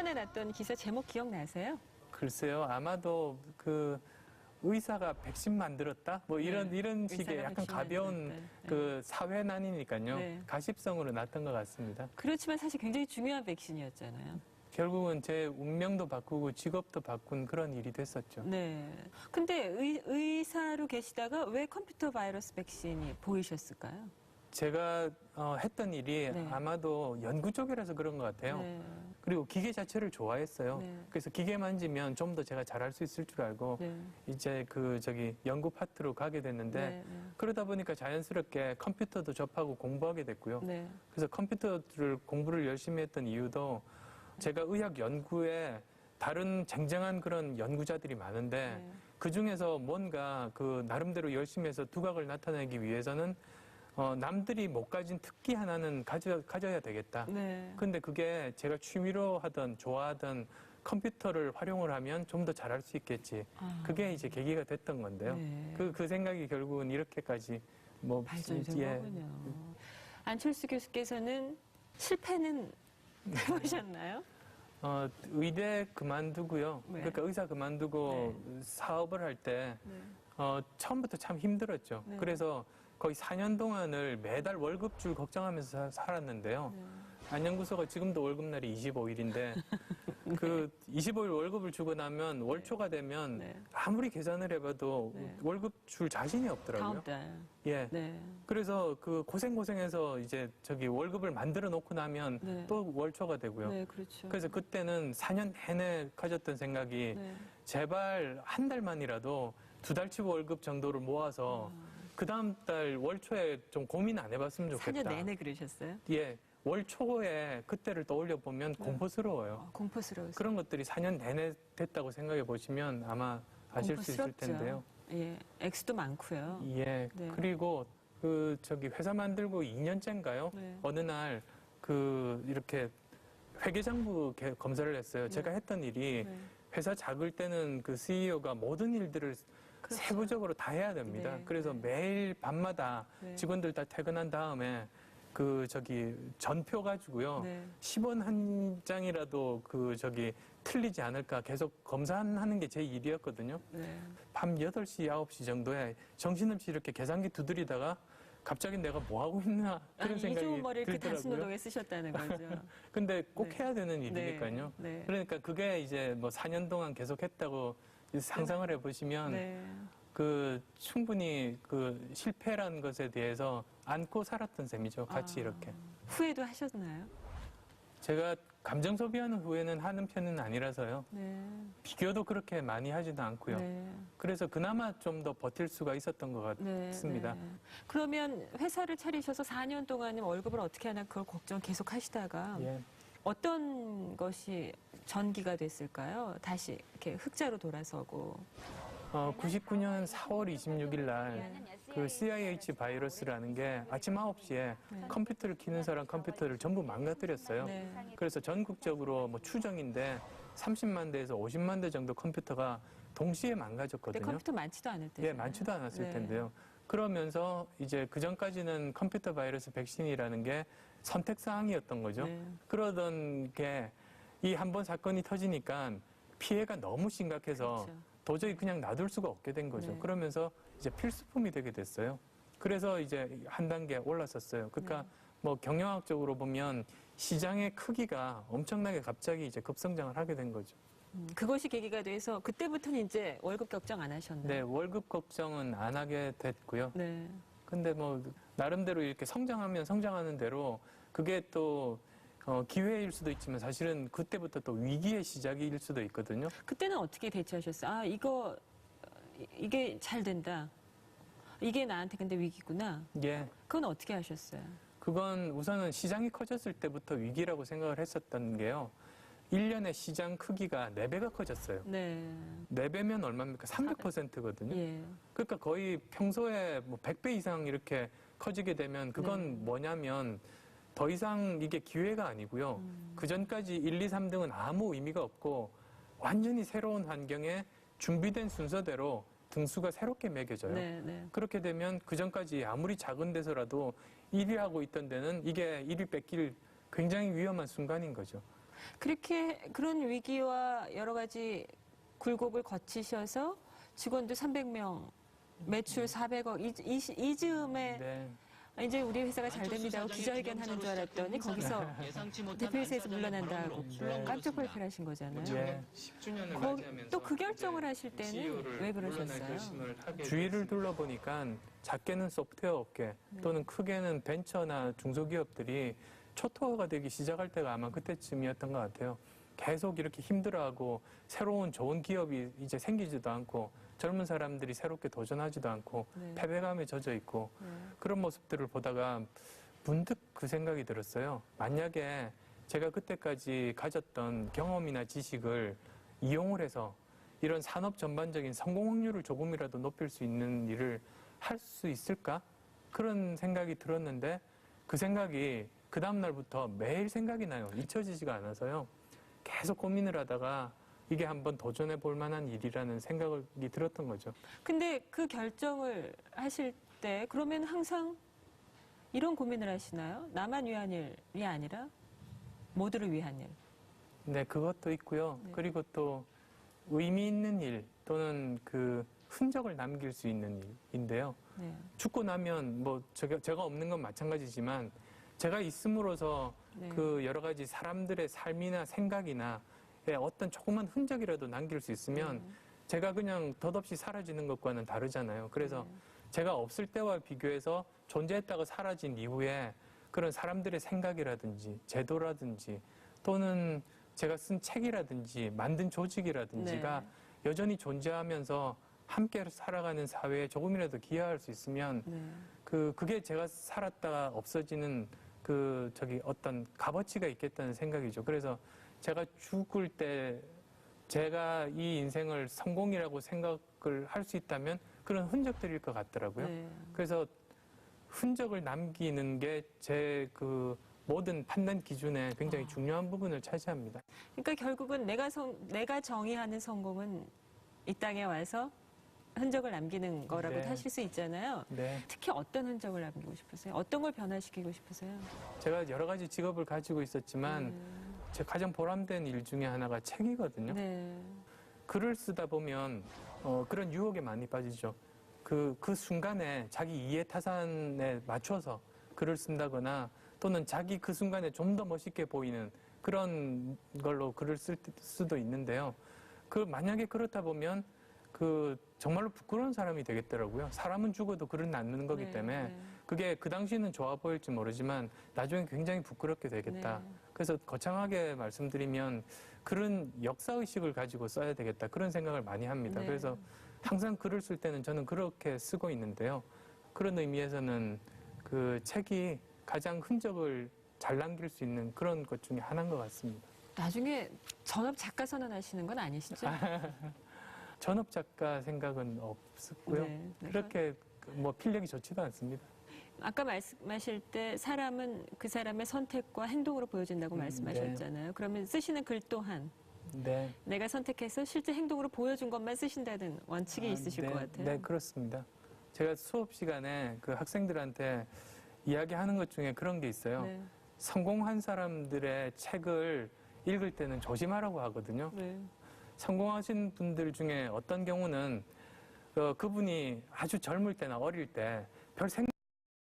최근에 났던 기사 제목 기억나세요? 글쎄요, 아마도 그 의사가 백신 만들었다? 뭐 이런 식의 약간 가벼운 그 사회난이니까요. 네. 가십성으로 났던 것 같습니다. 그렇지만 사실 굉장히 중요한 백신이었잖아요. 결국은 제 운명도 바꾸고 직업도 바꾼 그런 일이 됐었죠. 네. 근데 의사로 계시다가 왜 컴퓨터 바이러스 백신이 보이셨을까요? 제가 했던 일이 네. 아마도 연구 쪽이라서 그런 것 같아요. 네. 그리고 기계 자체를 좋아했어요. 네. 그래서 기계 만지면 좀 더 제가 잘할 수 있을 줄 알고 네. 이제 연구 파트로 가게 됐는데 네. 그러다 보니까 자연스럽게 컴퓨터도 접하고 공부하게 됐고요. 네. 그래서 공부를 열심히 했던 이유도 제가 의학 연구에 다른 쟁쟁한 그런 연구자들이 많은데 네. 그 중에서 뭔가 그 나름대로 열심히 해서 두각을 나타내기 위해서는 남들이 못 가진 특기 하나는 가져야 되겠다. 네. 근데 그게 제가 취미로 좋아하던 컴퓨터를 활용을 하면 좀 더 잘할 수 있겠지. 그게 이제 계기가 됐던 건데요. 네. 그 생각이 결국은 이렇게까지 발전된 거군요. 안철수 교수께서는 실패는 해보셨나요? 의대 그만두고요. 네. 그러니까 의사 그만두고 사업을 할 때 처음부터 참 힘들었죠. 네. 그래서 거의 4년 동안을 매달 월급줄 걱정하면서 살았는데요. 안연구소가 지금도 월급날이 25일인데 그 25일 월급을 주고 나면 월초가 되면 아무리 계산을 해봐도 월급 줄 자신이 없더라고요. 다음 달. 예. 네. 그래서 그 고생해서 이제 월급을 만들어 놓고 나면 또 월초가 되고요. 네, 그렇죠. 그래서 그때는 4년 내내 가졌던 생각이 제발 한 달만이라도 2달치 월급 정도를 모아서 그 다음 달 월초에 좀 고민 안 해봤으면 좋겠다. 4년 내내 그러셨어요? 예. 월초에 그때를 떠올려 보면 공포스러워요. 공포스러워서. 그런 것들이 4년 내내 됐다고 생각해 보시면 아마 아실 수 있을 텐데요. 예. 액수도 많고요. 예. 네. 그리고 회사 만들고 2년째인가요? 어느 날 이렇게 회계장부 검사를 했어요. 제가 했던 일이 회사 작을 때는 그 CEO가 모든 일들을 그렇죠. 세부적으로 다 해야 됩니다. 그래서 매일 밤마다 직원들 다 퇴근한 다음에 전표 가지고요. 10원 한 장이라도 틀리지 않을까 계속 검사하는 게 제 일이었거든요. 밤 8시, 9시 정도에 정신없이 이렇게 계산기 두드리다가 갑자기 내가 뭐 하고 있나 그런 생각이 이 좋은 머리를 이렇게 단순 들더라고요. 노동에 쓰셨다는 거죠. 근데 꼭 해야 되는 일이니까요. 네. 그러니까 그게 이제 4년 동안 계속 했다고 상상을 해보시면 충분히 실패라는 것에 대해서 안고 살았던 셈이죠. 같이 이렇게. 후회도 하셨나요? 제가 감정 소비하는 후회는 하는 편은 아니라서요. 비교도 그렇게 많이 하지도 않고요. 그래서 그나마 좀 더 버틸 수가 있었던 것 같습니다. 그러면 회사를 차리셔서 4년 동안은 월급을 어떻게 하나 그걸 걱정 계속 하시다가 어떤 것이 전기가 됐을까요? 다시 이렇게 흑자로 돌아서고. 99년 4월 26일 날 그 CIH 바이러스라는 게 아침 9시에 컴퓨터를 키는 사람 컴퓨터를 전부 망가뜨렸어요. 그래서 전국적으로 추정인데 30만 대에서 50만 대 정도 컴퓨터가 동시에 망가졌거든요. 컴퓨터 많지도 않을 때죠. 예, 많지도 않았을 텐데요. 그러면서 이제 그전까지는 컴퓨터 바이러스 백신이라는 게 선택사항이었던 거죠. 그러던 게 이 한 번 사건이 터지니까 피해가 너무 심각해서 도저히 그냥 놔둘 수가 없게 된 거죠. 그러면서 이제 필수품이 되게 됐어요. 그래서 이제 한 단계 올랐었어요. 그러니까 경영학적으로 보면 시장의 크기가 엄청나게 갑자기 이제 급성장을 하게 된 거죠. 그것이 계기가 돼서 그때부터는 이제 월급 걱정 안 하셨나요? 네, 월급 걱정은 안 하게 됐고요. 근데 나름대로 이렇게 성장하면 성장하는 대로 그게 또 기회일 수도 있지만 사실은 그때부터 또 위기의 시작일 수도 있거든요. 그때는 어떻게 대처하셨어요? 이게 잘 된다. 이게 나한테 근데 위기구나. 예. 그건 어떻게 하셨어요? 그건 우선은 시장이 커졌을 때부터 위기라고 생각을 했었던 게요. 1년에 시장 크기가 4배가 커졌어요. 4배면 얼마입니까? 300%거든요. 그러니까 거의 평소에 100배 이상 이렇게 커지게 되면 그건 뭐냐면 더 이상 이게 기회가 아니고요. 그전까지 1, 2, 3등은 아무 의미가 없고 완전히 새로운 환경에 준비된 순서대로 등수가 새롭게 매겨져요. 그렇게 되면 그전까지 아무리 작은 데서라도 1위 하고 있던 데는 이게 1위 뺏길 굉장히 위험한 순간인 거죠. 그렇게 그런 위기와 여러 가지 굴곡을 거치셔서 직원도 300명, 매출 400억 이 즈음에 네. 이제 우리 회사가 잘 됩니다 하고 기자회견 하는 줄 알았더니 거기서 대표이사에서 물러난다고 깜짝 발표를 하신 거잖아요. 네. 또 그 결정을 하실 때는 왜 그러셨어요? 주위를 둘러보니까 작게는 소프트웨어 업계 또는 크게는 벤처나 중소기업들이 초토화가 되기 시작할 때가 아마 그때쯤이었던 것 같아요. 계속 이렇게 힘들어하고 새로운 좋은 기업이 이제 생기지도 않고 젊은 사람들이 새롭게 도전하지도 않고 패배감에 젖어 있고 그런 모습들을 보다가 문득 그 생각이 들었어요. 만약에 제가 그때까지 가졌던 경험이나 지식을 이용을 해서 이런 산업 전반적인 성공 확률을 조금이라도 높일 수 있는 일을 할 수 있을까? 그런 생각이 들었는데 그 생각이 그 다음날부터 매일 생각이 나요. 잊혀지지가 않아서요. 계속 고민을 하다가 이게 한번 도전해 볼 만한 일이라는 생각이 들었던 거죠. 근데 그 결정을 하실 때 그러면 항상 이런 고민을 하시나요? 나만 위한 일이 아니라 모두를 위한 일. 네, 그것도 있고요. 네. 그리고 또 의미 있는 일 또는 그 흔적을 남길 수 있는 일인데요. 네. 죽고 나면 뭐 제가 없는 건 마찬가지지만 제가 있음으로써 네. 그 여러 가지 사람들의 삶이나 생각이나 어떤 조그만 흔적이라도 남길 수 있으면 제가 그냥 덧없이 사라지는 것과는 다르잖아요. 그래서 제가 없을 때와 비교해서 존재했다가 사라진 이후에 그런 사람들의 생각이라든지 제도라든지 또는 제가 쓴 책이라든지 만든 조직이라든지가 여전히 존재하면서 함께 살아가는 사회에 조금이라도 기여할 수 있으면 그게 제가 살았다가 없어지는 어떤 값어치가 있겠다는 생각이죠. 그래서 제가 죽을 때 제가 이 인생을 성공이라고 생각을 할 수 있다면 그런 흔적들일 것 같더라고요. 그래서 흔적을 남기는 게 제 모든 판단 기준에 굉장히 중요한 부분을 차지합니다. 그러니까 결국은 내가 정의하는 성공은 이 땅에 와서 흔적을 남기는 거라고 하실 수 있잖아요. 네. 특히 어떤 흔적을 남기고 싶으세요? 어떤 걸 변화시키고 싶으세요? 제가 여러 가지 직업을 가지고 있었지만 제 가장 보람된 일 중에 하나가 책이거든요. 글을 쓰다 보면 그런 유혹에 많이 빠지죠. 그 순간에 자기 이해 타산에 맞춰서 글을 쓴다거나 또는 자기 그 순간에 좀 더 멋있게 보이는 그런 걸로 글을 쓸 수도 있는데요. 만약에 그렇다 보면 정말로 부끄러운 사람이 되겠더라고요. 사람은 죽어도 글은 남는 거기 때문에 그게 그 당시에는 좋아 보일지 모르지만 나중에 굉장히 부끄럽게 되겠다. 그래서 거창하게 말씀드리면 글은 역사의식을 가지고 써야 되겠다. 그런 생각을 많이 합니다. 그래서 항상 글을 쓸 때는 저는 그렇게 쓰고 있는데요. 그런 의미에서는 그 책이 가장 흔적을 잘 남길 수 있는 그런 것 중에 하나인 것 같습니다. 나중에 전업 작가 선언하시는 건 아니시죠? 전업 작가 생각은 없었고요. 그렇게 필력이 좋지도 않습니다. 아까 말씀하실 때 사람은 그 사람의 선택과 행동으로 보여진다고 말씀하셨잖아요. 그러면 쓰시는 글 또한 내가 선택해서 실제 행동으로 보여준 것만 쓰신다는 원칙이 있으실 것 같아요. 네, 그렇습니다. 제가 수업 시간에 그 학생들한테 이야기하는 것 중에 그런 게 있어요. 성공한 사람들의 책을 읽을 때는 조심하라고 하거든요. 성공하신 분들 중에 어떤 경우는 그분이 아주 젊을 때나 어릴 때 별 생각